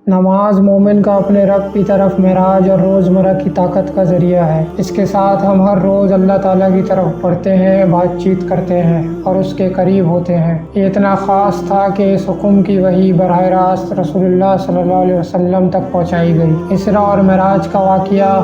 نماز مومن کا اپنے رب کی طرف معراج اور روزمرہ کی طاقت کا ذریعہ ہے۔ اس کے ساتھ ہم ہر روز اللہ تعالیٰ کی طرف پڑھتے ہیں، بات چیت کرتے ہیں اور اس کے قریب ہوتے ہیں۔ یہ اتنا خاص تھا کہ اس حکم کی وحی براہ راست رسول اللہ صلی اللہ علیہ وسلم تک پہنچائی گئی۔ اسراء اور معراج کا واقعہ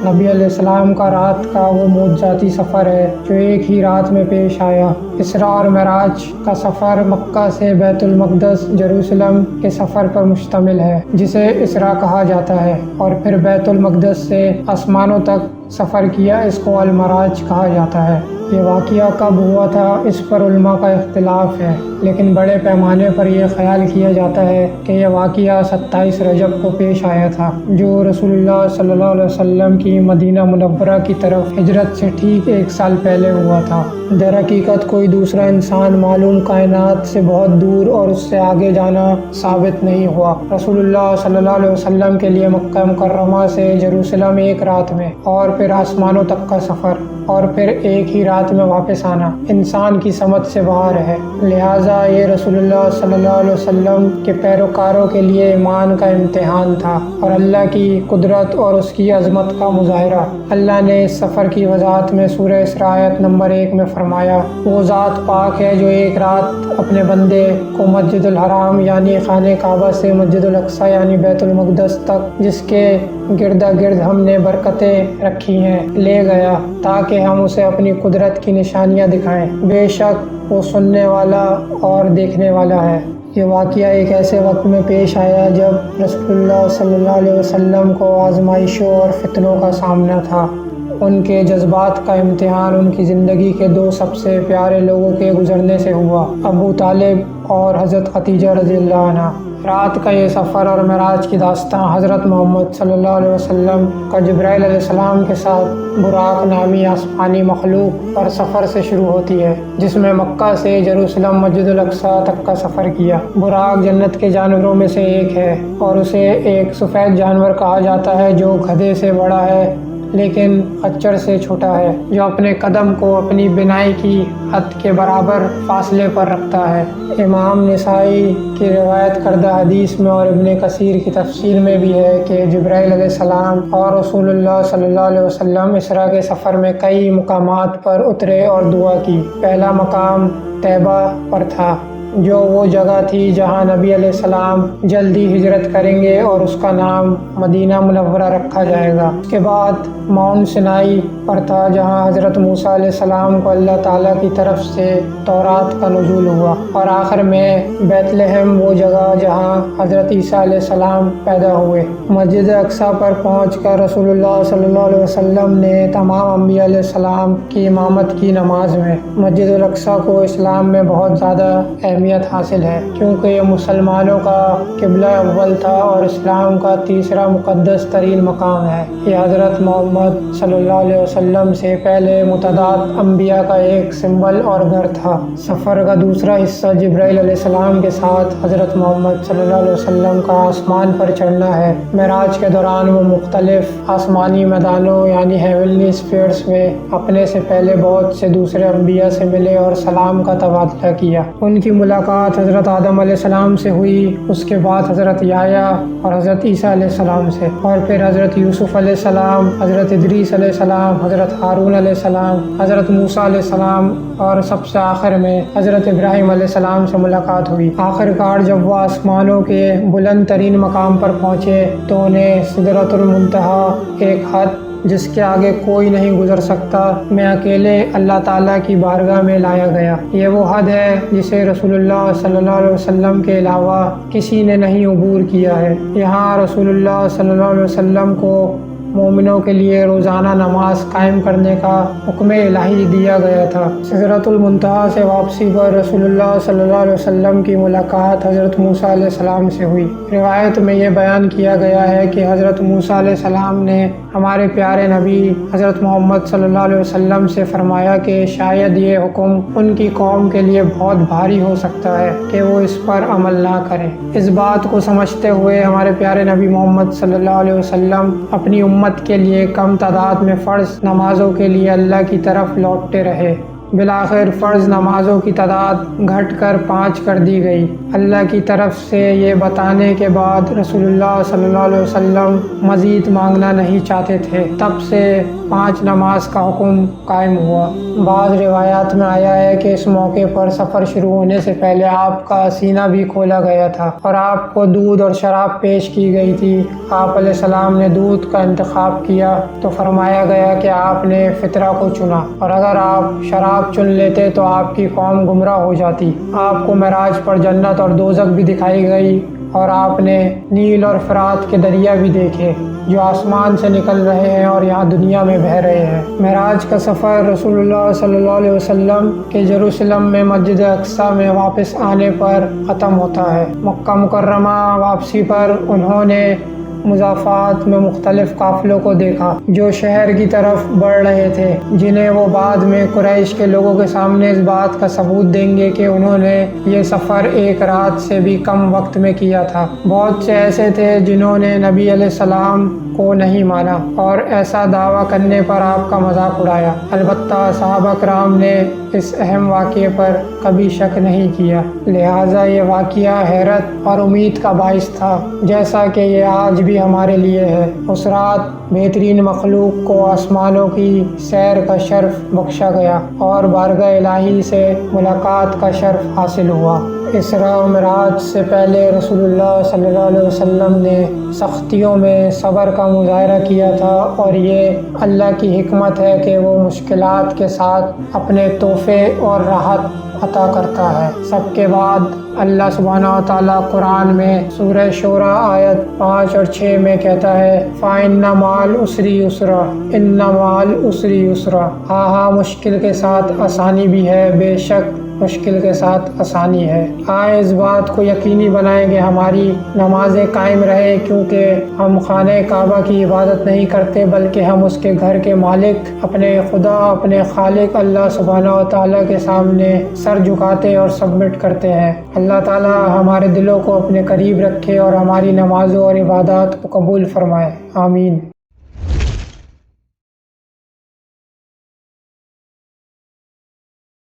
نبی علیہ السلام کا رات کا وہ معجزاتی سفر ہے جو ایک ہی رات میں پیش آیا۔ اسراء اور معراج کا سفر مکہ سے بیت المقدس یروشلم کے سفر پر مشتمل ہے، جسے اسراء کہا جاتا ہے، اور پھر بیت المقدس سے آسمانوں تک سفر کیا، اس کو المعراج کہا جاتا ہے۔ یہ واقعہ کب ہوا تھا اس پر علماء کا اختلاف ہے، لیکن بڑے پیمانے پر یہ خیال کیا جاتا ہے کہ یہ واقعہ 27 رجب کو پیش آیا تھا، جو رسول اللہ صلی اللہ علیہ وسلم کی مدینہ منورہ کی طرف ہجرت سے ٹھیک 1 سال پہلے ہوا تھا۔ در حقیقت کوئی دوسرا انسان معلوم کائنات سے بہت دور اور اس سے آگے جانا ثابت نہیں ہوا۔ رسول اللہ صلی اللہ علیہ وسلم کے لیے مکہ مکرمہ سے یروشلم 1 رات میں، اور پھر آسمانوں تک کا سفر، اور پھر ایک ہی رات میں واپس آنا انسان کی سمجھ سے باہر ہے۔ لہٰذا یہ رسول اللہ صلی اللہ علیہ وسلم کے پیروکاروں کے لیے ایمان کا امتحان تھا اور اللہ کی قدرت اور اس کی عظمت کا مظاہرہ۔ اللہ نے اس سفر کی وضاحت میں سورہ اسراء آیت نمبر 1 میں فرمایا، وہ ذات پاک ہے جو 1 رات اپنے بندے کو مسجد الحرام یعنی خانہ کعبہ سے مسجد الاقصی یعنی بیت المقدس تک، جس کے گرد گرد ہم نے برکتیں رکھی ہیں، لے گیا تاکہ ہم اسے اپنی قدرت کی نشانیاں دکھائیں۔ بے شک وہ سننے والا اور دیکھنے والا ہے۔ یہ واقعہ ایک ایسے وقت میں پیش آیا جب رسول اللہ صلی اللہ علیہ وسلم کو آزمائشوں اور فتنوں کا سامنا تھا۔ ان کے جذبات کا امتحان ان کی زندگی کے 2 سب سے پیارے لوگوں کے گزرنے سے ہوا، ابو طالب اور حضرت خدیجہ رضی اللہ عنہا۔ رات کا یہ سفر اور معراج کی داستان حضرت محمد صلی اللہ علیہ وسلم کا جبرائیل علیہ السلام کے ساتھ براق نامی آسمانی مخلوق پر سفر سے شروع ہوتی ہے، جس میں مکہ سے یروشلم مسجد الاقصی تک کا سفر کیا۔ براق جنت کے جانوروں میں سے ایک ہے اور اسے ایک سفید جانور کہا جاتا ہے جو گدھے سے بڑا ہے لیکن خچر سے چھوٹا ہے، جو اپنے قدم کو اپنی بینائی کی حد کے برابر فاصلے پر رکھتا ہے۔ امام نسائی کی روایت کردہ حدیث میں اور ابن کثیر کی تفسیر میں بھی ہے کہ جبرائیل علیہ السلام اور رسول اللہ صلی اللہ علیہ وسلم اسراء کے سفر میں کئی مقامات پر اترے اور دعا کی۔ پہلا مقام طیبہ پر تھا، جو وہ جگہ تھی جہاں نبی علیہ السلام جلدی ہجرت کریں گے اور اس کا نام مدینہ منورہ رکھا جائے گا۔ اس کے بعد ماؤنٹ سینائی پر تھا، جہاں حضرت موسیٰ علیہ السلام کو اللہ تعالیٰ کی طرف سے تورات کا نزول ہوا، اور آخر میں بیت لحم، وہ جگہ جہاں حضرت عیسیٰ علیہ السلام پیدا ہوئے۔ مسجد اقصی پر پہنچ کر رسول اللہ صلی اللہ علیہ وسلم نے تمام انبیاء علیہ السلام کی امامت کی نماز میں۔ مسجد الاقصی کو اسلام میں بہت زیادہ اہمیت حاصل ہے، کیونکہ یہ مسلمانوں کا قبلہ اول تھا اور اسلام کا تیسرا مقدس ترین مقام ہے۔ یہ حضرت محمد صلی اللہ علیہ وسلم سے پہلے متعدد انبیاء کا ایک سمبل اور گھر تھا۔ سفر کا دوسرا حصہ جبرائیل علیہ السلام کے ساتھ حضرت محمد صلی اللہ علیہ وسلم کا آسمان پر چڑھنا ہے۔ معراج کے دوران وہ مختلف آسمانی میدانوں یعنی ہیونلی اسفیئرز میں اپنے سے پہلے بہت سے دوسرے انبیاء سے ملے اور سلام کا تبادلہ کیا۔ ان کی ملاقات حضرت آدم علیہ السلام سے ہوئی، اس کے بعد حضرت یحییٰ اور حضرت عیسیٰ علیہ السلام سے، اور پھر حضرت یوسف علیہ السلام، حضرت ادریس علیہ السلام، حضرت ہارون علیہ السلام، حضرت موسیٰ علیہ السلام، اور سب سے آخر میں حضرت ابراہیم علیہ السلام سے ملاقات ہوئی۔ آخر کار جب وہ آسمانوں کے بلند ترین مقام پر پہنچے تو انہیں سدرۃ المنتہی، ایک حد جس کے آگے کوئی نہیں گزر سکتا، میں اکیلے اللہ تعالیٰ کی بارگاہ میں لایا گیا۔ یہ وہ حد ہے جسے رسول اللہ صلی اللہ علیہ وسلم کے علاوہ کسی نے نہیں عبور کیا ہے۔ یہاں رسول اللہ صلی اللہ علیہ وسلم کو مومنوں کے لیے روزانہ نماز قائم کرنے کا حکم الہی دیا گیا تھا۔ سدرۃ المنتہی سے واپسی پر رسول اللہ صلی اللہ علیہ وسلم کی ملاقات حضرت موسیٰ علیہ السلام سے ہوئی۔ روایت میں یہ بیان کیا گیا ہے کہ حضرت موسیٰ علیہ السلام نے ہمارے پیارے نبی حضرت محمد صلی اللہ علیہ وسلم سے فرمایا کہ شاید یہ حکم ان کی قوم کے لیے بہت بھاری ہو سکتا ہے کہ وہ اس پر عمل نہ کریں۔ اس بات کو سمجھتے ہوئے ہمارے پیارے نبی محمد صلی اللہ علیہ وسلم اپنی امت کے لیے کم تعداد میں فرض نمازوں کے لیے اللہ کی طرف لوٹتے رہے۔ بالآخر فرض نمازوں کی تعداد گھٹ کر 5 کر دی گئی۔ اللہ کی طرف سے یہ بتانے کے بعد رسول اللہ صلی اللہ علیہ وسلم مزید مانگنا نہیں چاہتے تھے، تب سے 5 نماز کا حکم قائم ہوا۔ بعض روایات میں آیا ہے کہ اس موقع پر سفر شروع ہونے سے پہلے آپ کا سینہ بھی کھولا گیا تھا اور آپ کو دودھ اور شراب پیش کی گئی تھی۔ آپ علیہ السلام نے دودھ کا انتخاب کیا تو فرمایا گیا کہ آپ نے فطرہ کو چنا، اور اگر آپ شراب چن لیتے تو آپ کی قوم گمراہ ہو جاتی۔ آپ کو معراج پر جنت اور دوزخ بھی دکھائی گئی اور آپ نے نیل اور فرات کے دریا بھی دیکھے جو آسمان سے نکل رہے ہیں اور یہاں دنیا میں بہہ رہے ہیں۔ معراج کا سفر رسول اللہ صلی اللہ علیہ وسلم کے یروشلم میں مسجد اقصی میں واپس آنے پر ختم ہوتا ہے۔ مکہ مکرمہ واپسی پر انہوں نے مضافات میں مختلف قافلوں کو دیکھا جو شہر کی طرف بڑھ رہے تھے، جنہیں وہ بعد میں قریش کے لوگوں کے سامنے اس بات کا ثبوت دیں گے کہ انہوں نے یہ سفر 1 رات سے بھی کم وقت میں کیا تھا۔ بہت سے ایسے تھے جنہوں نے نبی علیہ السلام کو نہیں مانا اور ایسا دعویٰ کرنے پر آپ کا مذاق اڑایا۔ البتہ صحابہ کرام نے اس اہم واقعے پر کبھی شک نہیں کیا، لہٰذا یہ واقعہ حیرت اور امید کا باعث تھا، جیسا کہ یہ آج بھی ہمارے لیے ہے۔ اس رات بہترین مخلوق کو آسمانوں کی سیر کا شرف بخشا گیا اور بارگاہ الہی سے ملاقات کا شرف حاصل ہوا۔ اسراء و معراج سے پہلے رسول اللہ صلی اللہ علیہ وسلم نے سختیوں میں صبر کا مظاہرہ کیا تھا، اور یہ اللہ کی حکمت ہے کہ وہ مشکلات کے ساتھ اپنے تحفے اور راحت عطا کرتا ہے۔ سب کے بعد اللہ سبحانہ و تعالیٰ قرآن میں سورہ شورى آیت 5 اور 6 میں کہتا ہے فَإِنَّ مَعَ الْعُسْرِ يُسْرًا إِنَّ مَعَ الْعُسْرِ يُسْرًا، ہاں مشکل کے ساتھ آسانی بھی ہے، بے شک مشکل کے ساتھ آسانی ہے۔ آئے اس بات کو یقینی بنائیں کہ ہماری نمازیں قائم رہے، کیونکہ ہم خانہ کعبہ کی عبادت نہیں کرتے بلکہ ہم اس کے گھر کے مالک اپنے خدا، اپنے خالق اللہ سبحانہ و تعالیٰ کے سامنے سر جھکاتے اور سبمٹ کرتے ہیں۔ اللہ تعالیٰ ہمارے دلوں کو اپنے قریب رکھے اور ہماری نمازوں اور عبادات کو قبول فرمائے، آمین۔